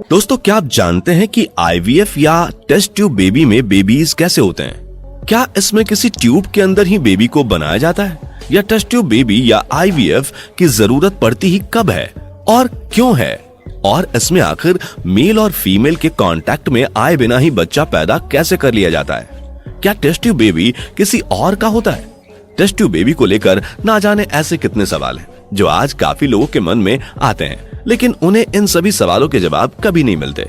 दोस्तों, क्या आप जानते हैं कि आईवीएफ या टेस्ट ट्यूब बेबी में बेबीज कैसे होते हैं? क्या इसमें किसी ट्यूब के अंदर ही बेबी को बनाया जाता है, या टेस्ट ट्यूब बेबी या आईवीएफ की जरूरत पड़ती ही कब है और क्यों है? और इसमें आखिर मेल और फीमेल के कांटेक्ट में आए बिना ही बच्चा पैदा कैसे कर लिया जाता है? क्या टेस्ट ट्यूब बेबी किसी और का होता है? टेस्ट ट्यूब बेबी को लेकर ना जाने ऐसे कितने सवाल हैं जो आज काफी लोगों के मन में आते हैं, लेकिन उन्हें इन सभी सवालों के जवाब कभी नहीं मिलते।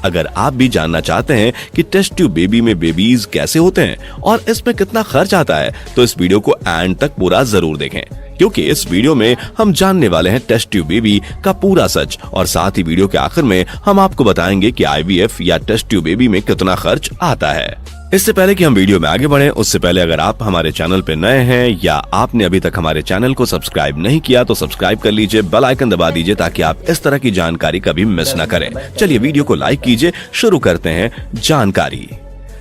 अगर आप भी जानना चाहते हैं कि टेस्ट ट्यूब बेबी में बेबीज कैसे होते हैं और इसमें कितना खर्च आता है, तो इस वीडियो को एंड तक पूरा जरूर देखें, क्योंकि इस वीडियो में हम जानने वाले हैं टेस्ट ट्यूब बेबी का पूरा सच। और साथ ही वीडियो के आखिर में हम आपको बताएंगे कि आईवीएफ या टेस्ट ट्यूब बेबी में कितना खर्च आता है। इससे पहले कि हम वीडियो में आगे बढ़ें, उससे पहले अगर आप हमारे चैनल पर नए हैं या आपने अभी तक हमारे चैनल को सब्सक्राइब नहीं किया तो सब्सक्राइब कर लीजिए, बेल आइकन दबा दीजिए ताकि आप इस तरह की जानकारी कभी मिस न करें। चलिए वीडियो को लाइक कीजिए, शुरू करते हैं जानकारी।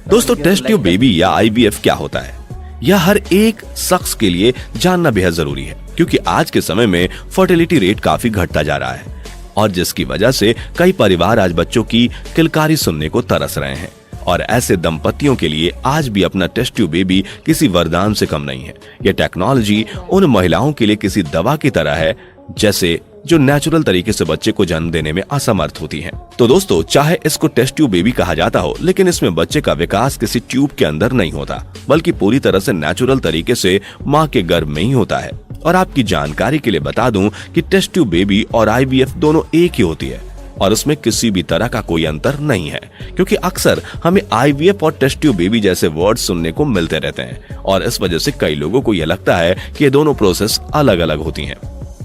दोस्तों, टेस्ट ट्यूब बेबी या आईवीएफ क्या होता है, यह हर एक शख्स के लिए जानना बेहद जरूरी है, क्योंकि आज के समय में फर्टिलिटी रेट काफी घटता जा रहा है और जिसकी वजह से कई परिवार आज बच्चों की किलकारी सुनने को तरस रहे हैं। और ऐसे दंपतियों के लिए आज भी अपना टेस्ट ट्यूब बेबी किसी वरदान से कम नहीं है। यह टेक्नोलॉजी उन महिलाओं के लिए किसी दवा की तरह है जैसे जो नेचुरल तरीके से बच्चे को जन्म देने में असमर्थ होती हैं। तो दोस्तों, चाहे इसको टेस्ट ट्यूब बेबी कहा जाता हो, लेकिन इसमें बच्चे का विकास किसी ट्यूब के अंदर नहीं होता, बल्कि पूरी तरह से नेचुरल तरीके से माँ के गर्भ में ही होता है। और आपकी जानकारी के लिए बता दूं कि टेस्ट ट्यूब बेबी और आईवीएफ दोनों एक ही होती है और उसमें किसी भी तरह का कोई अंतर नहीं है, क्योंकि अक्सर हमें आईवीएफ और टेस्ट ट्यूब बेबी जैसे वर्ड सुनने को मिलते रहते हैं और इस वजह से कई लोगों को यह लगता है कि ये दोनों प्रोसेस अलग अलग होती हैं।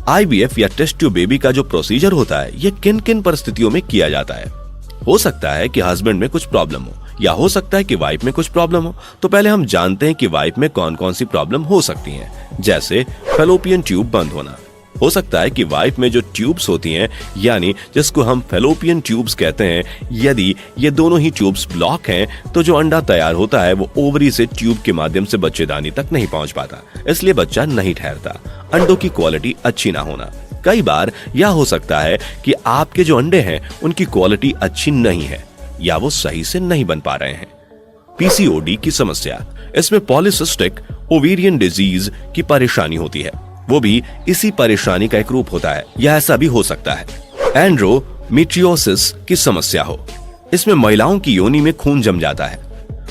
आईवीएफ या टेस्ट ट्यूब बेबी का जो प्रोसीजर होता है, ये किन किन परिस्थितियों में किया जाता है? हो सकता है कि हस्बैंड में कुछ प्रॉब्लम हो, या हो सकता है कि वाइफ में कुछ प्रॉब्लम हो। तो पहले हम जानते हैं कि वाइफ में कौन कौन सी प्रॉब्लम हो सकती हैं, जैसे फैलोपियन ट्यूब बंद होना। हो सकता है कि वाइफ में जो ट्यूब्स होती हैं, यानी जिसको हम फैलोपियन ट्यूब्स कहते हैं, यदि ये दोनों ही ट्यूब्स ब्लॉक हैं तो जो अंडा तैयार होता है वो ओवरी से ट्यूब के माध्यम से बच्चेदानी तक नहीं पहुंच पाता, इसलिए बच्चा नहीं ठहरता। अंडों की क्वालिटी अच्छी ना होना। कई बार यह हो सकता है कि आपके जो अंडे हैं उनकी क्वालिटी अच्छी नहीं है या वो सही से नहीं बन पा रहे हैं। पीसीओडी की समस्या, इसमें पॉलीसिस्टिक ओवेरियन डिजीज की परेशानी होती है, वो भी इसी परेशानी का एक रूप होता है, या ऐसा भी हो सकता है एंड्रोमेट्रियोसिस की समस्या हो। इसमें महिलाओं की योनि में खून जम जाता है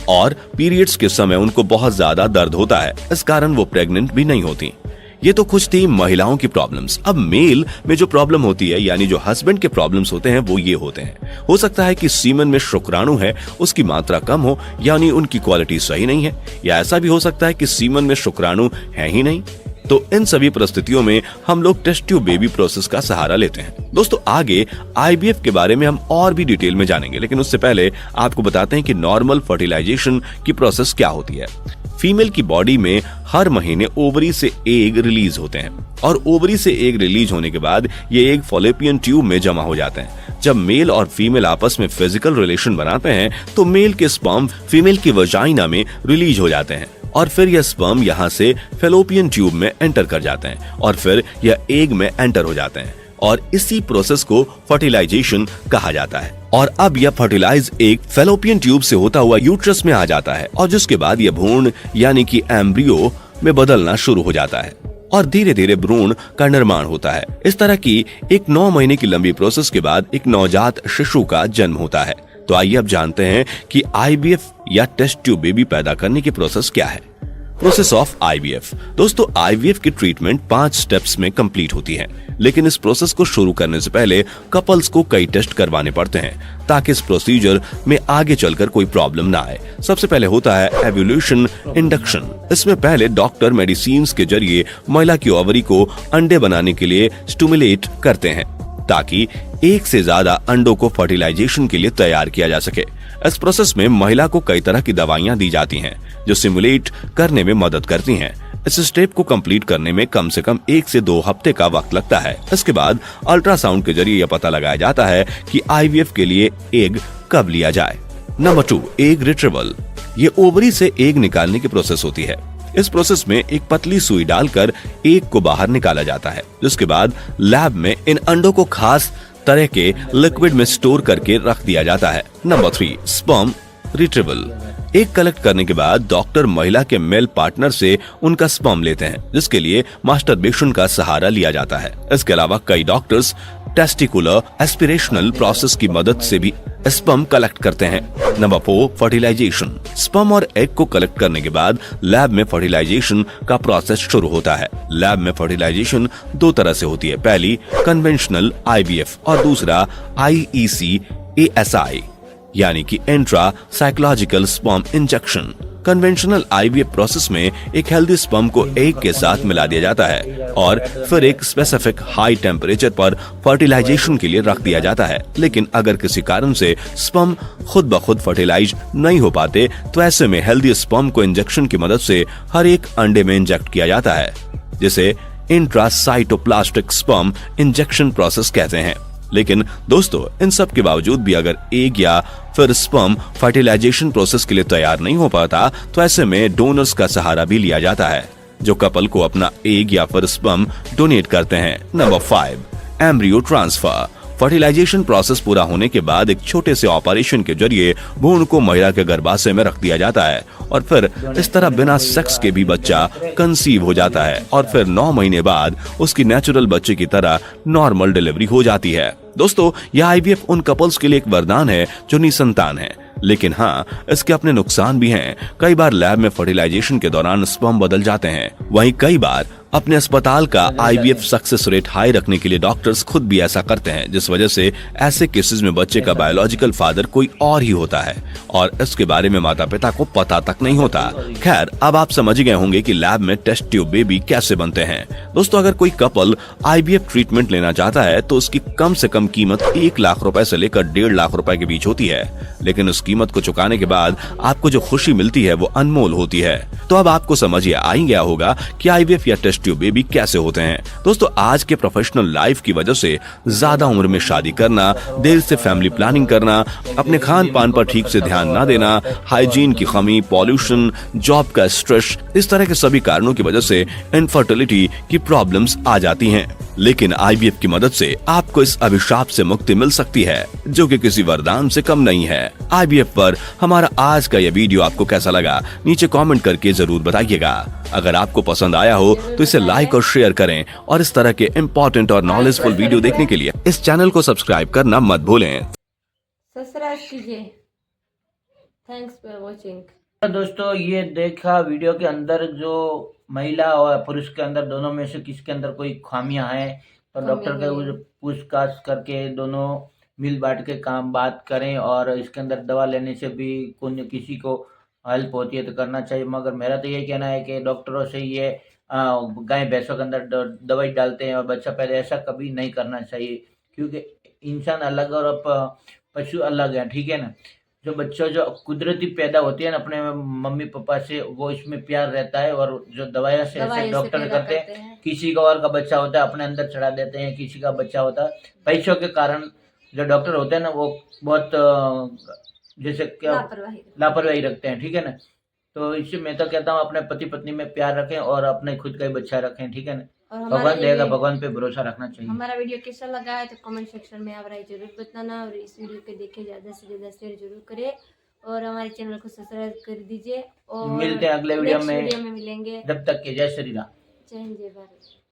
और पीरियड्स के समय उनको बहुत ज्यादा दर्द होता है, इस कारण वो प्रेग्नेंट भी नहीं होती। ये तो कुछ थी महिलाओं की प्रॉब्लम्स। अब मेल में जो प्रॉब्लम होती है, यानी जो हस्बैंड के प्रॉब्लम्स होते हैं, वो ये होते हैं। हो सकता है कि सीमन में शुक्राणु है, उसकी मात्रा कम हो, यानी उनकी क्वालिटी सही नहीं है, या ऐसा भी हो सकता है कि सीमन में शुक्राणु है ही नहीं। तो इन सभी परिस्थितियों में हम लोग टेस्ट ट्यूब बेबी प्रोसेस का सहारा लेते हैं। दोस्तों, आगे आईवीएफ के बारे में हम और भी डिटेल में जानेंगे, लेकिन उससे पहले आपको बताते हैं कि नॉर्मल फर्टिलाइजेशन की प्रोसेस क्या होती है। फीमेल की बॉडी में हर महीने ओवरी से एग रिलीज होते हैं और ओवरी से एग रिलीज होने के बाद ये एग फैलोपियन ट्यूब में जमा हो जाते हैं। जब मेल और फीमेल आपस में फिजिकल रिलेशन बनाते हैं तो मेल के स्पर्म फीमेल की वजाइना में रिलीज हो जाते हैं और फिर यह स्पर्म यहाँ से फैलोपियन ट्यूब में एंटर कर जाते हैं और फिर यह एग में एंटर हो जाते हैं और इसी प्रोसेस को फर्टिलाइजेशन कहा जाता है। और अब यह फर्टिलाइज एग फैलोपियन ट्यूब से होता हुआ यूट्रस में आ जाता है और जिसके बाद यह भ्रूण यानी कि एम्ब्रियो में बदलना शुरू हो जाता है और धीरे धीरे भ्रूण का निर्माण होता है। इस तरह की एक 9 महीने की लंबी प्रोसेस के बाद एक नवजात शिशु का जन्म होता है। तो आइए अब जानते हैं कि आईवीएफ या टेस्ट ट्यूब बेबी पैदा करने की प्रोसेस क्या है। Process of IVF. दोस्तों, आईवीएफ की ट्रीटमेंट 5 स्टेप्स में कंप्लीट होती है, लेकिन इस प्रोसेस को शुरू करने से पहले कपल्स को कई टेस्ट करवाने पड़ते हैं ताकि इस प्रोसीजर में आगे चलकर कोई प्रॉब्लम ना आए। सबसे पहले होता है एवोल्यूशन इंडक्शन। इसमें पहले डॉक्टर मेडिसिन के जरिए महिला की ओवरी को अंडे बनाने के लिए स्टिमुलेट करते हैं ताकि एक से ज्यादा अंडों को फर्टिलाइजेशन के लिए तैयार किया जा सके। इस प्रोसेस में महिला को कई तरह की दवाइयां दी जाती हैं जो सिमुलेट करने में मदद करती हैं। इस स्टेप को कंप्लीट करने में कम से कम 1 से 2 हफ्ते का वक्त लगता है। इसके बाद अल्ट्रासाउंड के जरिए यह पता लगाया जाता है कि आईवीएफ के लिए एग कब लिया जाए। Number 2, egg retrieval. ये ओवरी से एग निकालने की प्रोसेस होती है। इस प्रोसेस में एक पतली सुई डालकर एग को बाहर निकाला जाता है, जिसके बाद लैब में इन अंडों को खास तरह के लिक्विड में स्टोर करके रख दिया जाता है। Number 3, sperm retrieval. एक कलेक्ट करने के बाद डॉक्टर महिला के मेल पार्टनर से उनका स्पर्म लेते हैं, जिसके लिए मास्टरबेशन का सहारा लिया जाता है। इसके अलावा कई डॉक्टर्स टेस्टिकुलर एस्पिरेशनल प्रोसेस की मदद से भी स्पर्म कलेक्ट करते हैं। Number 4, fertilisation. स्पर्म और एग को कलेक्ट करने के बाद लैब में फर्टिलाइजेशन का प्रोसेस शुरू होता है। लैब में फर्टिलाइजेशन 2 तरह से होती है। पहली कन्वेंशनल IVF और दूसरा IEC ASI यानी कि intra psychological sperm injection. Conventional IVF process में एक हेल्दी स्पर्म को एग के साथ मिला दिया जाता है और फिर एक स्पेसिफिक हाई टेम्परेचर पर फर्टिलाइजेशन के लिए रख दिया जाता है। लेकिन अगर किसी कारण से स्पर्म खुद ब खुद फर्टिलाइज नहीं हो पाते तो ऐसे में हेल्दी स्पर्म को इंजेक्शन की मदद से हर एक अंडे में इंजेक्ट किया जाता है, जिसे इंट्रासाइटोप्लास्टिक स्पर्म इंजेक्शन प्रोसेस कहते हैं। लेकिन दोस्तों, इन सब के बावजूद भी अगर एग या फिर स्पर्म फर्टिलाइजेशन प्रोसेस के लिए तैयार नहीं हो पाता तो ऐसे में डोनर्स का सहारा भी लिया जाता है, जो कपल को अपना एग या फिर स्पर्म डोनेट करते हैं। Number 5, embryo transfer. Fertilisation process पूरा होने के बाद एक छोटे से ऑपरेशन के जरिए भ्रूण को महिला के गर्भाशय में रख दिया जाता है और फिर इस तरह बिना सेक्स के भी बच्चा कंसीव हो जाता है और फिर 9 महीने बाद उसकी नेचुरल बच्चे की तरह नॉर्मल डिलीवरी हो जाती है। दोस्तों, यह IVF उन कपल्स के लिए एक वरदान है जो निसंतान है, लेकिन हाँ, इसके अपने नुकसान भी हैं। कई बार लैब में फर्टिलाइजेशन के दौरान स्पर्म बदल जाते हैं। वहीं कई बार अपने अस्पताल का IVF सक्सेस रेट हाई रखने के लिए डॉक्टर्स खुद भी ऐसा करते हैं, जिस वजह से ऐसे केसेस में बच्चे का बायोलॉजिकल फादर कोई और ही होता है और इसके बारे में माता पिता को पता तक नहीं होता। खैर, अब आप समझ गए होंगे कि लैब में टेस्ट ट्यूब बेबी कैसे बनते हैं। दोस्तों, अगर कोई कपल IVF ट्रीटमेंट लेना चाहता है तो उसकी कम से कम कीमत 1 लाख रुपए से लेकर 1.5 लाख रुपए के बीच होती है, लेकिन उस कीमत को चुकाने के बाद आपको जो खुशी मिलती है वो अनमोल होती है। तो अब आपको समझ आ ही गया होगा कि IVF या टेस्ट ट्यूब बेबी कैसे होते हैं। दोस्तों, आज के प्रोफेशनल लाइफ की वजह से ज्यादा उम्र में शादी करना, देर से फैमिली प्लानिंग करना, अपने खान पान पर ठीक से ध्यान न देना, हाइजीन की कमी, पॉल्यूशन, जॉब का स्ट्रेस, इस तरह के सभी कारणों की वजह से इनफर्टिलिटी की प्रॉब्लम्स आ जाती हैं। लेकिन IVF की मदद से आपको इस अभिशाप से मुक्ति मिल सकती है, जो कि किसी वरदान से कम नहीं है। IVF पर हमारा आज का यह वीडियो आपको कैसा लगा, नीचे कमेंट करके जरूर बताइएगा। अगर आपको पसंद आया हो तो इसे लाइक और शेयर करें और इस तरह के इम्पोर्टेंट और नॉलेजफुल वीडियो देखने के लिए इस चैनल को सब्सक्राइब करना मत भूलें। सब्सक्राइब कीजिए। Thanks for watching. तो दोस्तों, ये देखा वीडियो के अंदर जो महिला और पुरुष के अंदर दोनों में से किसके अंदर कोई खामियां हैं तो डॉक्टर के पूछताछ करके दोनों मिल बांट के काम बात करें और इसके अंदर दवा लेने से भी किसी को हेल्प होती है तो करना चाहिए। मगर मेरा तो ये कहना है कि डॉक्टरों से ये गाय भैंसों के अंदर दवाई डालते हैं और बच्चा पैदा, ऐसा कभी नहीं करना चाहिए, क्योंकि इंसान अलग और पशु अलग है, ठीक है ना। जो बच्चा जो कुदरती पैदा होती है ना अपने मम्मी पापा से, वो इसमें प्यार रहता है। और जो दवाइयाँ से ऐसे डॉक्टर करते हैं, किसी का और का बच्चा होता है अपने अंदर चढ़ा देते हैं, किसी का बच्चा होता है पैसों के कारण। जो डॉक्टर होते हैं ना वो बहुत जैसे क्या लापरवाही रखते हैं, ठीक है ना। तो इससे मैं तो कहता हूँ अपने पति पत्नी में प्यार रखें और अपने खुद का ही बच्चा रखें, ठीक है ना। भगवान देगा, भगवान पे भरोसा रखना चाहिए। हमारा वीडियो कैसा लगा है तो कमेंट सेक्शन में आप राय जरूर बताना और इस वीडियो को देखे ज्यादा से ज्यादा शेयर जरूर करें और हमारे चैनल को सब्सक्राइब कर दीजिए। और मिलते हैं अगले वीडियो में मिलेंगे। जब तक के जय श्री राम। जय हिंद, जय भारत।